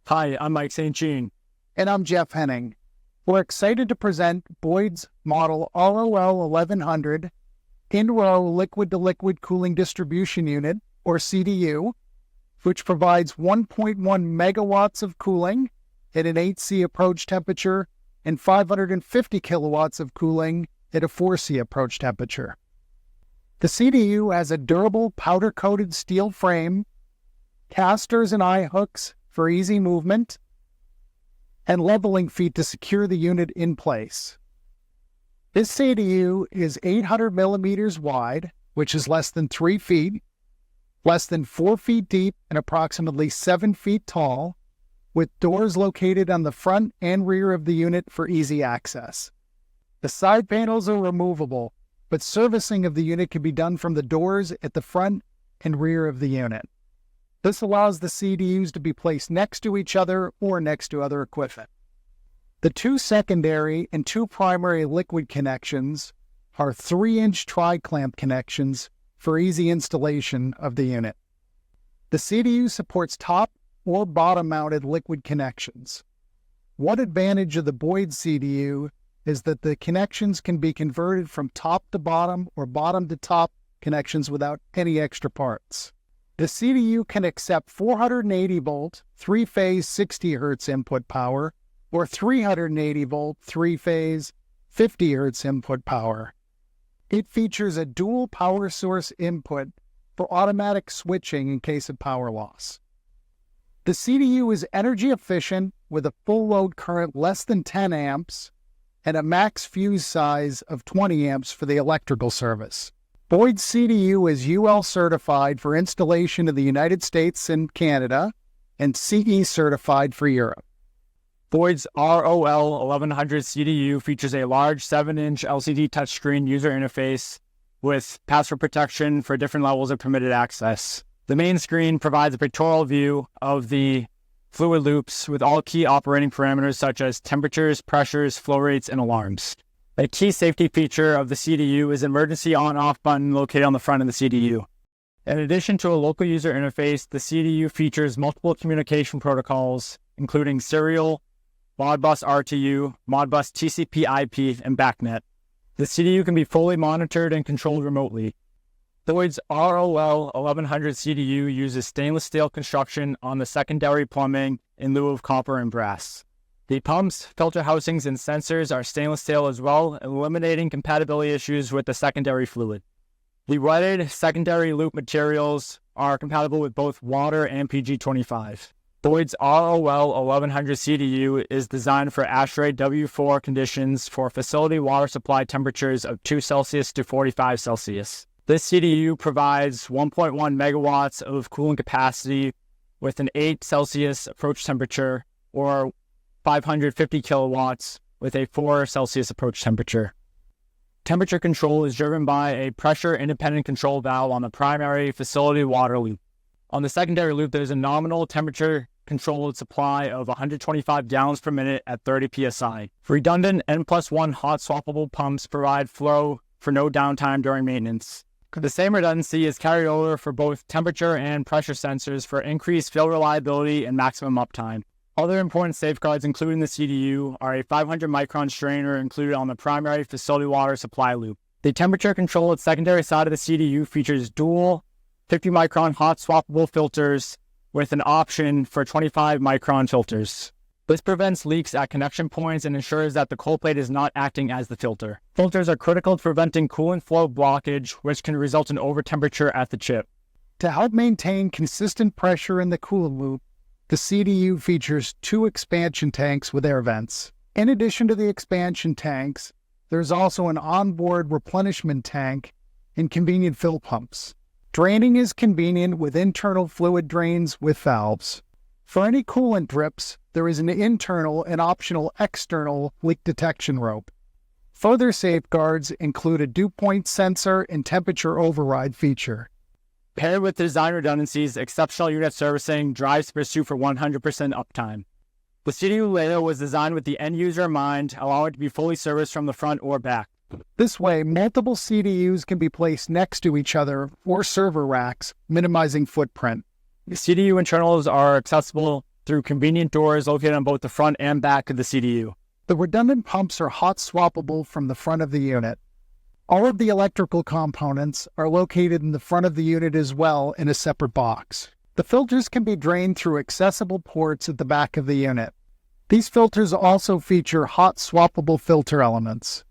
Hi, I'm Mike St. Jean. And I'm Jeff Henning. We're excited to present Boyd's model ROL1100 in-row liquid-to-liquid cooling distribution unit, or CDU, which provides 1.1 megawatts of cooling at an 8C approach temperature and 550 kilowatts of cooling at a 4C approach temperature. The CDU has a durable powder-coated steel frame, casters and eye hooks for easy movement, and leveling feet to secure the unit in place. This CDU is 800 millimeters wide, which is less than 3 feet, less than 4 feet deep, and approximately 7 feet tall, with doors located on the front and rear of the unit for easy access. The side panels are removable, but servicing of the unit can be done from the doors at the front and rear of the unit. This allows the CDUs to be placed next to each other or next to other equipment. The 2 secondary and 2 primary liquid connections are 3-inch tri-clamp connections for easy installation of the unit. The CDU supports top or bottom-mounted liquid connections. One advantage of the Boyd CDU is that the connections can be converted from top to bottom or bottom to top connections without any extra parts. The CDU can accept 480-volt, 3-phase 60 Hz input power or 380-volt, 3-phase 50 Hz input power. It features a dual power source input for automatic switching in case of power loss. The CDU is energy efficient with a full load current less than 10 amps and a max fuse size of 20 amps for the electrical service. Boyd CDU is UL certified for installation in the United States and Canada, and CE certified for Europe. Boyd's ROL1100 CDU features a large 7-inch LCD touchscreen user interface with password protection for different levels of permitted access. The main screen provides a pictorial view of the fluid loops with all key operating parameters such as temperatures, pressures, flow rates, and alarms. A key safety feature of the CDU is an emergency on-off button located on the front of the CDU. In addition to a local user interface, the CDU features multiple communication protocols, including serial, Modbus RTU, Modbus TCP/IP, and BACnet. The CDU can be fully monitored and controlled remotely. Boyd's ROL1100 CDU uses stainless steel construction on the secondary plumbing in lieu of copper and brass. The pumps, filter housings, and sensors are stainless steel as well, eliminating compatibility issues with the secondary fluid. The wetted secondary loop materials are compatible with both water and PG25. Boyd's ROL1100 CDU is designed for ASHRAE W4 conditions for facility water supply temperatures of 2 Celsius to 45 Celsius. This CDU provides 1.1 megawatts of cooling capacity with an 8 Celsius approach temperature or 550 kilowatts with a 4 Celsius approach temperature. Temperature control is driven by a pressure-independent control valve on the primary facility water loop. On the secondary loop, there's a nominal temperature-controlled supply of 125 gallons per minute at 30 psi. Redundant N+1 hot swappable pumps provide flow for no downtime during maintenance. The same redundancy is carried over for both temperature and pressure sensors for increased field reliability and maximum uptime. Other important safeguards included in the CDU are a 500 micron strainer included on the primary facility water supply loop. The temperature-controlled secondary side of the CDU features dual 50 micron hot swappable filters with an option for 25 micron filters. This prevents leaks at connection points and ensures that the cold plate is not acting as the filter. Filters are critical to preventing coolant flow blockage, which can result in overtemperature at the chip. To help maintain consistent pressure in the coolant loop, the CDU features 2 expansion tanks with air vents. In addition to the expansion tanks, there's also an onboard replenishment tank and convenient fill pumps. Draining is convenient with internal fluid drains with valves. For any coolant drips, there is an internal and optional external leak detection rope. Further safeguards include a dew point sensor and temperature override feature. Paired with design redundancies, exceptional unit servicing drives to pursue for 100% uptime. The CDU layout was designed with the end user in mind, allowing it to be fully serviced from the front or back. This way, multiple CDUs can be placed next to each other or server racks, minimizing footprint. The CDU internals are accessible through convenient doors located on both the front and back of the CDU. The redundant pumps are hot swappable from the front of the unit. All of the electrical components are located in the front of the unit as well in a separate box. The filters can be drained through accessible ports at the back of the unit. These filters also feature hot swappable filter elements.